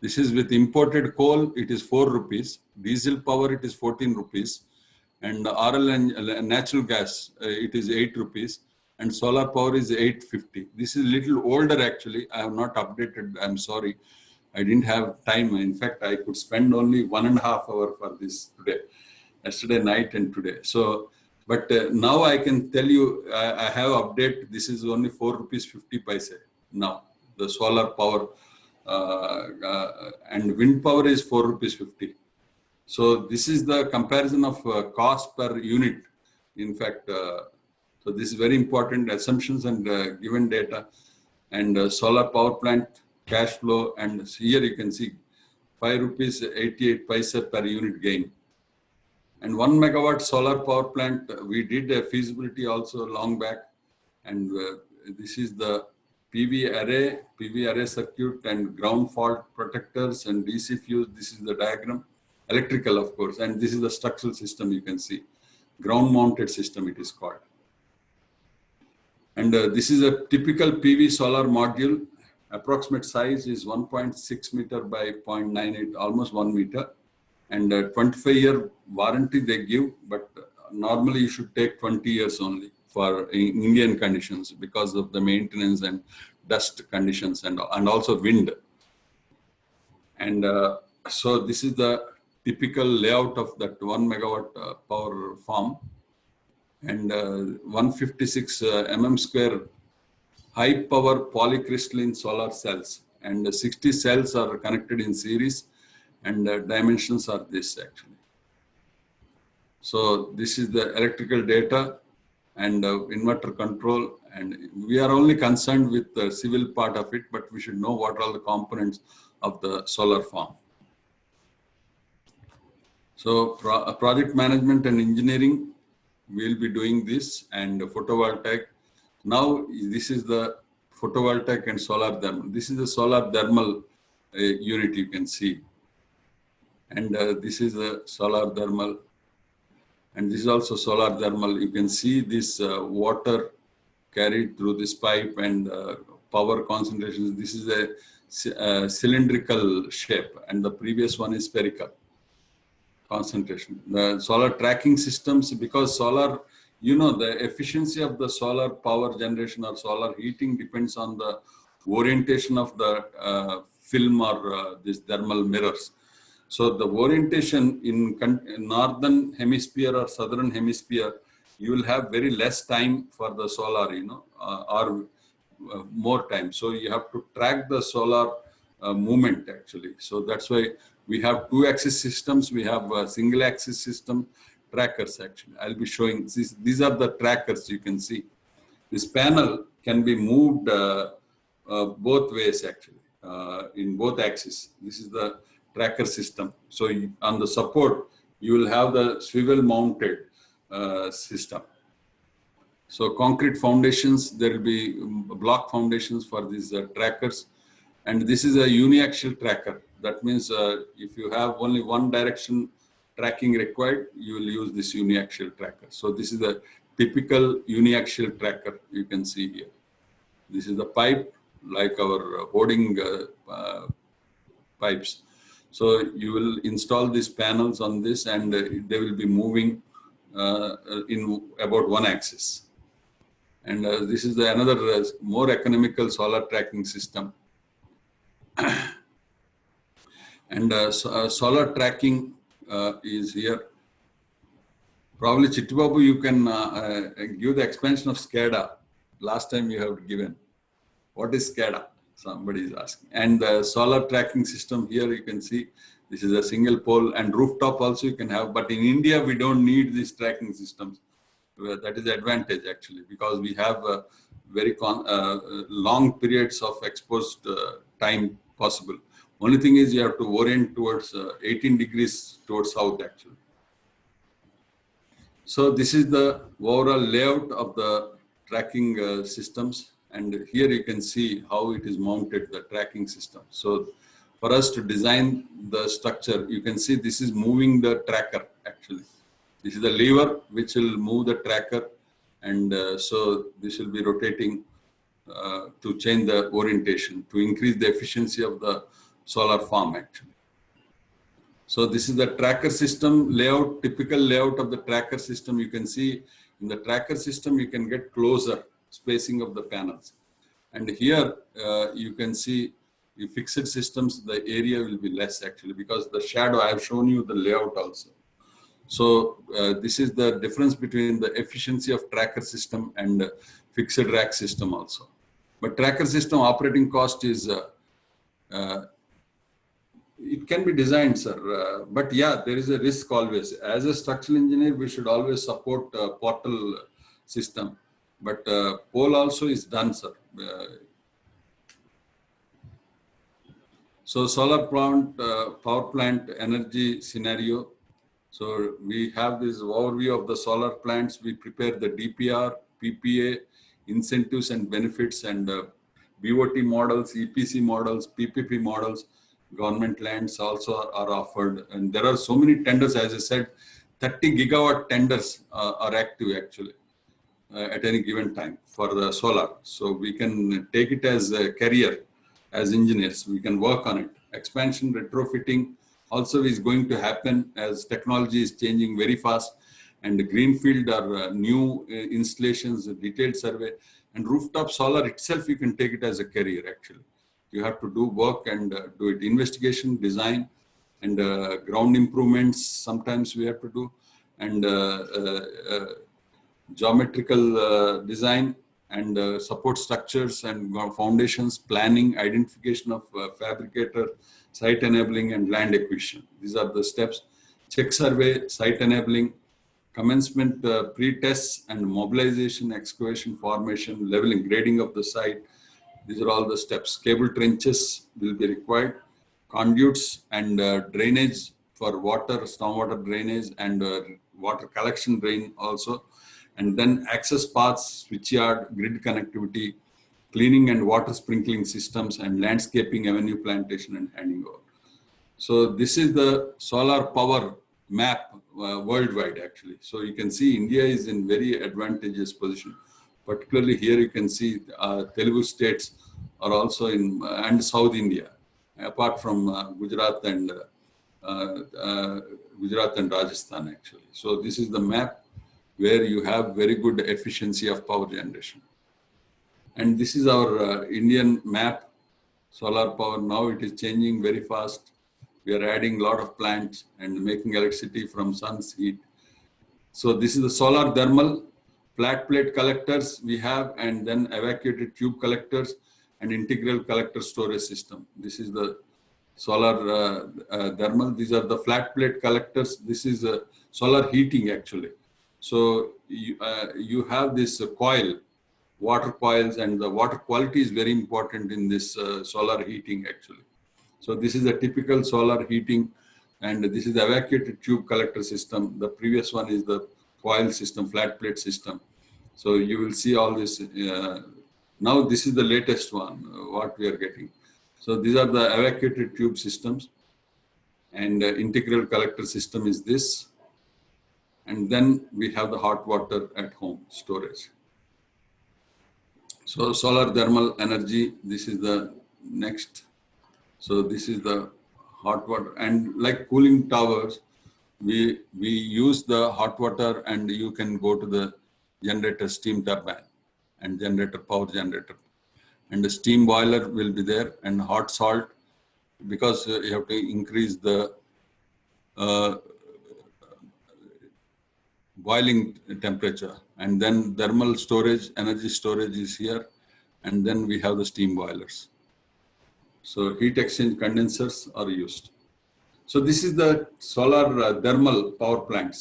this is with imported coal, it is 4 rupees. Diesel power, it is 14 rupees. And RL and natural gas, it is 8 rupees. And solar power is 850. This is a little older actually. I have not updated. I'm sorry. I didn't have time. In fact, I could spend only 1.5 hours for this today, yesterday night and today. So, but now I can tell you, I have update. This is only 4 rupees 50 paise now. The solar power and wind power is 4 rupees 50. So this is the comparison of cost per unit. In fact, so this is very important assumptions and given data, and solar power plant cash flow, and here you can see 5 rupees 88 paise per unit gain. And 1 megawatt solar power plant, we did a feasibility also long back, and this is the PV array circuit and ground fault protectors and DC fuse. This is the diagram, electrical of course, and this is the structural system you can see, ground mounted system it is called. And this is a typical PV solar module. Approximate size is 1.6 meter by 0.98, almost 1 meter. And 25-year warranty they give, but normally you should take 20 years only for Indian conditions because of the maintenance and dust conditions and also wind. And so this is the typical layout of that 1 megawatt power farm. And 156 mm square high power polycrystalline solar cells, and 60 cells are connected in series, and dimensions are this actually. So this is the electrical data and inverter control, and we are only concerned with the civil part of it, but we should know what are the components of the solar farm. So project management and engineering, we'll be doing this, and photovoltaic. Now this is the photovoltaic and solar thermal. This is the solar thermal unit you can see. And this is the solar thermal. And this is also solar thermal. You can see this water carried through this pipe and power concentrations. This is a cylindrical shape, and the previous one is spherical concentration. The solar tracking systems, because solar, you know, the efficiency of the solar power generation or solar heating depends on the orientation of the film or these thermal mirrors. So the orientation in northern hemisphere or southern hemisphere, you will have very less time for the solar, you know, or more time. So you have to track the solar movement actually. So that's why we have 2-axis systems. We have a single-axis system trackers actually. I'll be showing this. These are the trackers you can see. This panel can be moved both ways actually, in both axes. This is the tracker system. So on the support, you will have the swivel mounted system. So concrete foundations, there will be block foundations for these trackers. And this is a uniaxial tracker. That means if you have only one direction tracking required, you will use this uniaxial tracker. So this is the typical uniaxial tracker you can see here. This is the pipe, like our hoarding pipes. So you will install these panels on this, and they will be moving in about one axis. And this is another more economical solar tracking system. And solar tracking is here. Probably Chittibabu, you can give the expansion of SCADA. Last time you have given. What is SCADA? Somebody is asking. And the solar tracking system here, you can see this is a single pole, and rooftop also you can have. But in India, we don't need these tracking systems. That is the advantage actually, because we have very long periods of exposed time possible. Only thing is you have to orient towards 18 degrees towards south actually. So this is the overall layout of the tracking systems. And here you can see how it is mounted, the tracking system. So for us to design the structure, you can see this is moving the tracker actually. This is the lever which will move the tracker, and so this will be rotating to change the orientation, to increase the efficiency of the solar farm actually. So this is the tracker system layout, typical layout of the tracker system. You can see in the tracker system, you can get closer spacing of the panels. And here you can see the fixed systems, the area will be less actually, because the shadow, I have shown you the layout also. So this is the difference between the efficiency of tracker system and fixed rack system also. But tracker system operating cost is, it can be designed, sir. But yeah, there is a risk always. As a structural engineer, we should always support portal system. But pole also is done, sir. So solar plant, power plant energy scenario. So we have this overview of the solar plants. We prepare the DPR, PPA, incentives and benefits, and BOT models, EPC models, PPP models. Government lands also are offered. And there are so many tenders, as I said, 30 gigawatt tenders are active actually at any given time for the solar. So we can take it as a career as engineers. We can work on it. Expansion, retrofitting also is going to happen as technology is changing very fast, and the greenfield or new installations, detailed survey, and rooftop solar itself, you can take it as a career actually. You have to do work and do it, investigation, design, and ground improvements sometimes we have to do, and geometrical design, and support structures and foundations, planning, identification of fabricator, site enabling, and land acquisition. These are the steps. Check survey, site enabling, commencement pre-tests and mobilization, excavation, formation, leveling, grading of the site. These are all the steps. Cable trenches will be required. Conduits and drainage for water, stormwater drainage, and water collection drain also. And then access paths, switchyard, grid connectivity, cleaning and water sprinkling systems, and landscaping, avenue plantation, and handing over. So this is the solar power map worldwide actually. So you can see India is in very advantageous position. Particularly here you can see Telugu states are also in, and South India, apart from Gujarat and Rajasthan actually. So this is the map where you have very good efficiency of power generation. And this is our Indian map, solar power. Now it is changing very fast. We are adding a lot of plants and making electricity from sun's heat. So this is the solar thermal, flat plate collectors we have, and then evacuated tube collectors and integral collector storage system. This is the solar thermal. These are the flat plate collectors. This is solar heating actually. So you have this coil, water coils, and the water quality is very important in this solar heating actually. So this is a typical solar heating, and this is the evacuated tube collector system. The previous one is the coil system, flat plate system. So you will see all this. Now this is the latest one, what we are getting. So these are the evacuated tube systems, and integral collector system is this. And then we have the hot water at home storage. So solar thermal energy, this is the next. So this is the hot water, and like cooling towers, we use the hot water, and you can go to the generator, steam turbine and generator, power generator, and the steam boiler will be there, and hot salt, because you have to increase the boiling temperature, and then thermal storage, energy storage is here, and then we have the steam boilers. So heat exchange condensers are used. So this is the solar thermal power plants.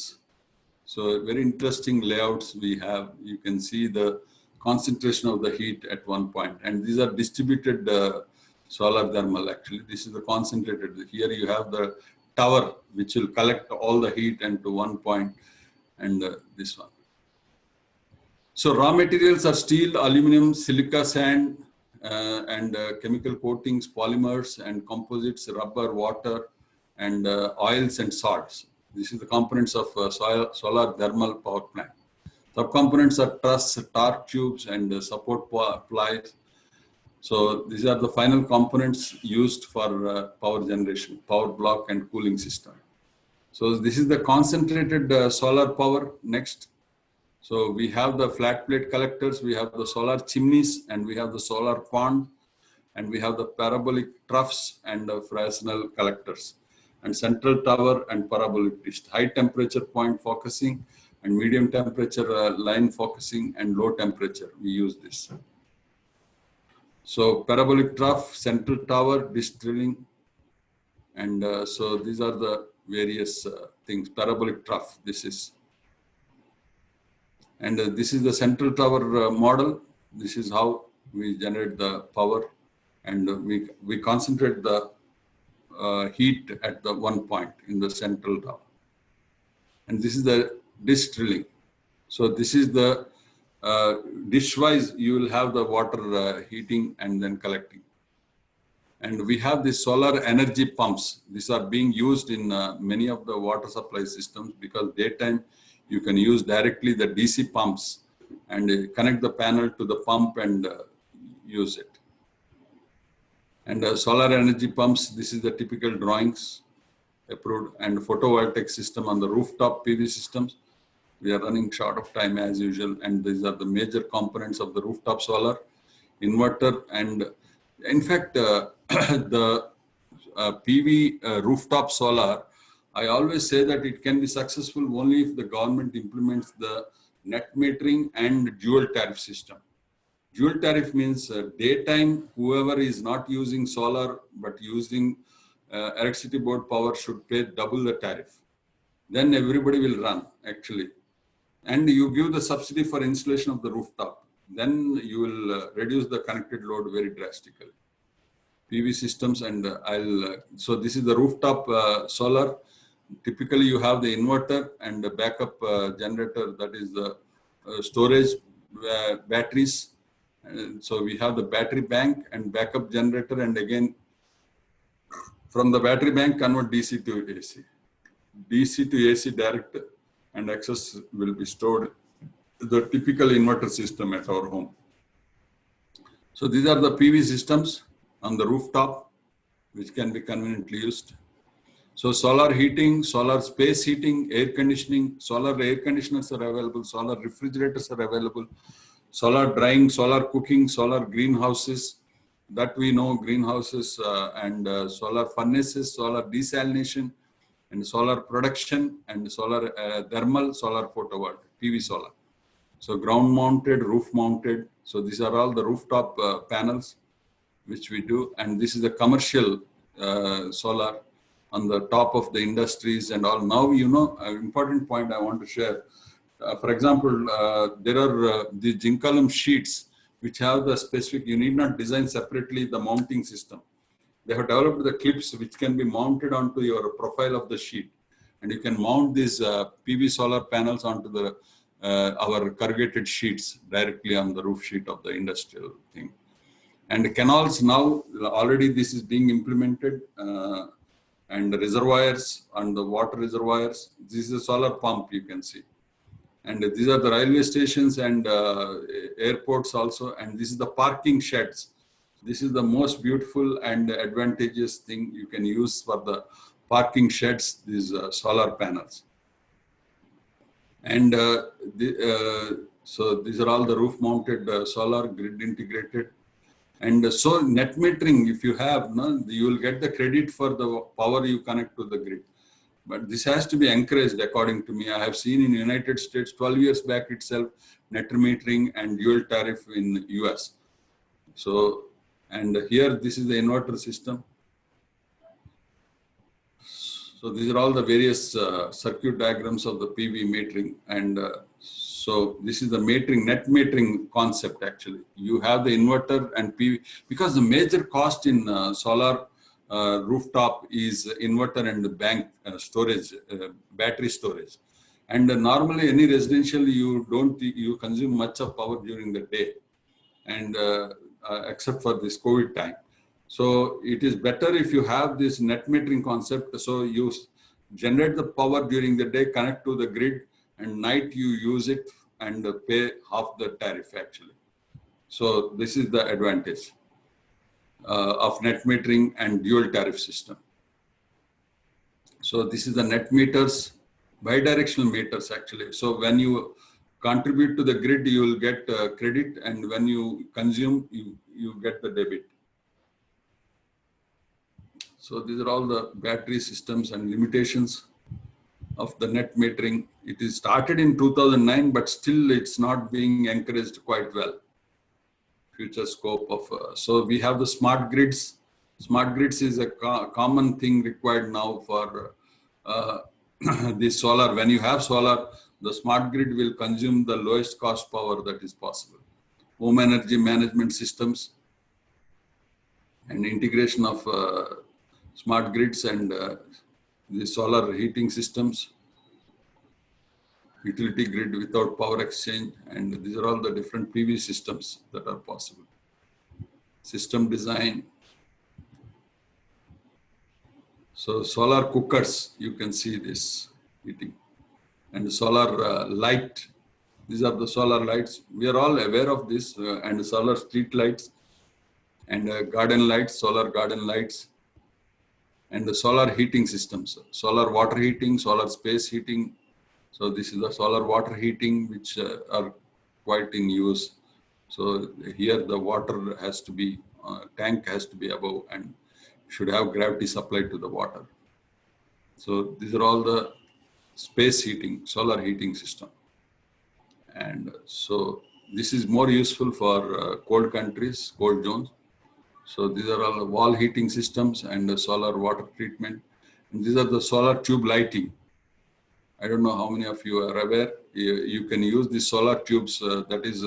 So very interesting layouts we have. You can see the concentration of the heat at one point, and these are distributed solar thermal. Actually, this is the concentrated. Here you have the tower which will collect all the heat into one point, and this one. So raw materials are steel, aluminum, silica, sand, and chemical coatings, polymers and composites, rubber, water, and oils and salts. This is the components of solar thermal power plant. Subcomponents are truss, torque tubes, and support plies. So these are the final components used for power generation, power block and cooling system. So this is the concentrated solar power. Next. So we have the flat plate collectors, we have the solar chimneys, and we have the solar pond, and we have the parabolic troughs and the Fresnel collectors, and central tower and parabolic dish, high temperature point focusing, and medium temperature line focusing, and low temperature. We use this. So parabolic trough, central tower, dish drilling, and so these are the various things. Parabolic trough, this is. And this is the central tower model. This is how we generate the power, and we concentrate the heat at the one point in the central tower. And this is the dish drilling. So this is the dish-wise, you will have the water heating and then collecting. And we have the solar energy pumps. These are being used in many of the water supply systems, because daytime you can use directly the DC pumps and connect the panel to the pump and use it. And solar energy pumps, this is the typical drawings approved, and photovoltaic system on the rooftop PV systems. We are running short of time as usual, and these are the major components of the rooftop solar, inverter, and in fact, the PV rooftop solar, I always say that it can be successful only if the government implements the net metering and dual tariff system. Dual tariff means daytime, whoever is not using solar but using electricity board power should pay double the tariff. Then everybody will run actually. And you give the subsidy for installation of the rooftop. Then you will reduce the connected load very drastically. PV systems, and so this is the rooftop solar. Typically you have the inverter and the backup generator, that is the storage batteries. So we have the battery bank and backup generator, and again from the battery bank convert DC to AC. DC to AC direct, and excess will be stored in the typical inverter system at our home. So these are the PV systems on the rooftop, which can be conveniently used. So solar heating, solar space heating, air conditioning, solar air conditioners are available, solar refrigerators are available, solar drying, solar cooking, solar greenhouses, that we know, greenhouses, and solar furnaces, solar desalination, and solar production, and solar thermal, solar photovoltaic, PV solar. So ground mounted, roof mounted. So these are all the rooftop panels which we do. And this is the commercial solar on the top of the industries and all. Now, you know, an important point I want to share. For example, there are the Jinkalum sheets which have the specific, you need not design separately the mounting system. They have developed the clips which can be mounted onto your profile of the sheet. And you can mount these PV solar panels onto the our corrugated sheets directly on the roof sheet of the industrial thing. And the canals now, already this is being implemented, and the reservoirs and the water reservoirs. This is a solar pump, you can see. And these are the railway stations and airports also. And this is the parking sheds. This is the most beautiful and advantageous thing you can use for the parking sheds, these solar panels. And so these are all the roof mounted solar, grid integrated. And so net metering, if you have, you will get the credit for the power you connect to the grid. But this has to be encouraged, according to me. I have seen in United States 12 years back itself, net metering and dual tariff in US. So, and here this is the inverter system. So these are all the various circuit diagrams of the PV metering. And so this is the metering, net metering concept actually. You have the inverter and PV, because the major cost in solar rooftop is inverter and the bank storage, battery storage. And normally any residential, you consume much of power during the day, and except for this COVID time. So it is better if you have this net metering concept. So you generate the power during the day, connect to the grid, and night you use it and pay half the tariff actually. So this is the advantage of net metering and dual tariff system. So this is the net meters, bidirectional meters actually. So when you contribute to the grid, you will get credit, and when you consume, you get the debit. So these are all the battery systems and limitations of the net metering. It is started in 2009, but still it's not being encouraged quite well. Future scope of, so we have the smart grids. Smart grids is a common thing required now for the solar. When you have solar, the smart grid will consume the lowest cost power that is possible. Home energy management systems and integration of smart grids and the solar heating systems, utility grid without power exchange, and these are all the different PV systems that are possible. System design. So solar cookers, you can see this heating, and solar light. These are the solar lights. We are all aware of this, and solar street lights and garden lights, solar garden lights, and the solar heating systems, solar water heating, solar space heating. So this is the solar water heating, which are quite in use. So here the water has to be, tank has to be above and should have gravity supply to the water. So these are all the space heating, solar heating system. And so this is more useful for cold countries, cold zones. So these are all the wall heating systems and the solar water treatment. And these are the solar tube lighting. I don't know how many of you are aware. You can use the solar tubes. That is,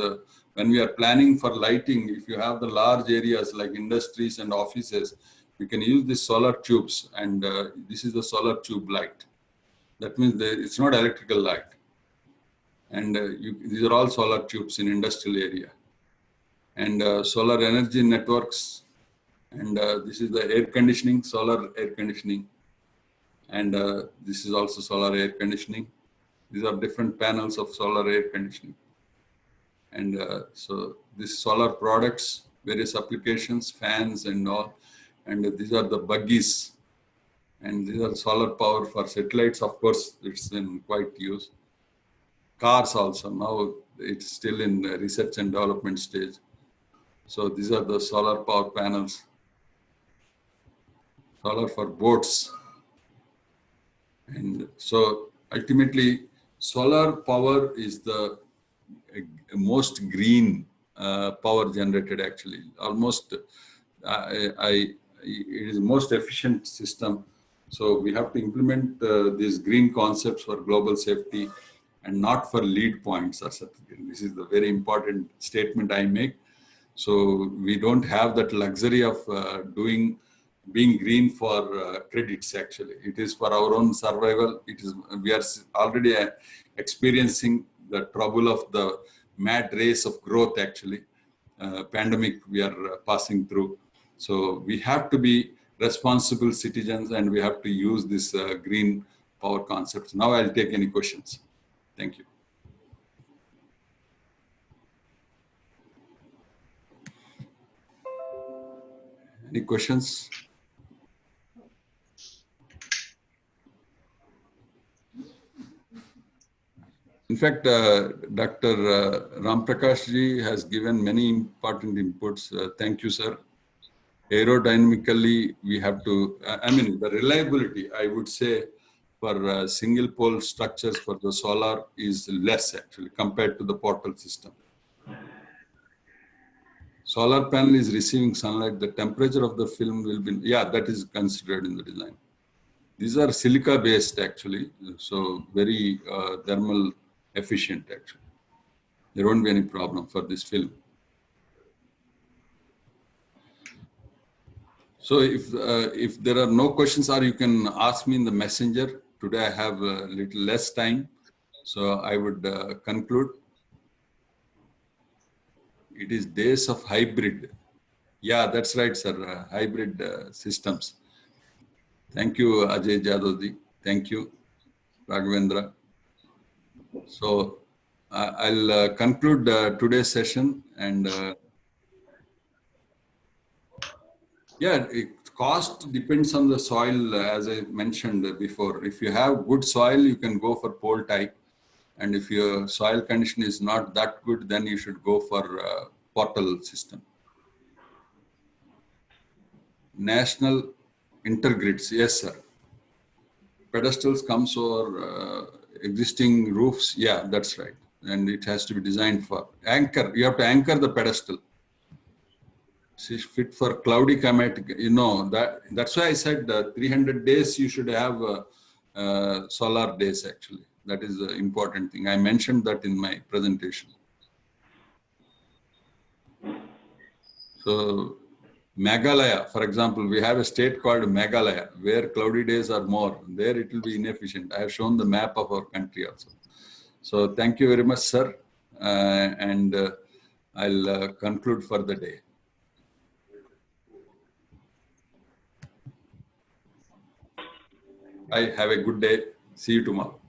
when we are planning for lighting, if you have the large areas like industries and offices, you can use the solar tubes. And this is the solar tube light. That means it's not electrical light. And these are all solar tubes in industrial area. And solar energy networks. And this is the air conditioning, solar air conditioning. And this is also solar air conditioning. These are different panels of solar air conditioning. And so these solar products, various applications, fans and all. And these are the buggies. And these are solar power for satellites. Of course, it's in quite use. Cars also, now it's still in research and development stage. So these are the solar power panels. Solar for boats. And so ultimately, solar power is the most green power generated actually. Almost, it is the most efficient system. So we have to implement these green concepts for global safety and not for lead points or certificate. This is the very important statement I make. So we don't have that luxury of being green for credits actually. It is for our own survival. We are already experiencing the trouble of the mad race of growth actually. Pandemic we are passing through. So we have to be responsible citizens and we have to use this green power concepts. Now I'll take any questions. Thank you. Any questions? In fact, Dr. Ram Prakash ji has given many important inputs. Thank you, sir. Aerodynamically, we have to, I mean, the reliability, I would say, for single pole structures for the solar is less actually compared to the portal system. Solar panel is receiving sunlight, the temperature of the film will be, yeah, that is considered in the design. These are silica based actually, so very thermal efficient actually. There won't be any problem for this film. So if there are no questions, or you can ask me in the messenger. Today I have a little less time, so I would conclude. It is days of hybrid. Yeah, that's right, sir. Hybrid systems. Thank you, Ajay Jadavji. Thank you, Raghavendra. So I'll conclude today's session, and yeah, cost depends on the soil, as I mentioned before. If you have good soil, you can go for pole type, and if your soil condition is not that good, then you should go for portal system. National intergrids, yes, sir. Pedestals comes over existing roofs. Yeah, that's right. And it has to be designed for anchor. You have to anchor the pedestal. It's fit for cloudy climate. You know, that's why I said 300 days you should have solar days actually. That is the important thing. I mentioned that in my presentation. So Meghalaya, for example, we have a state called Meghalaya, where cloudy days are more. There it will be inefficient. I have shown the map of our country also. So thank you very much, sir. And I'll conclude for the day. I have a good day. See you tomorrow.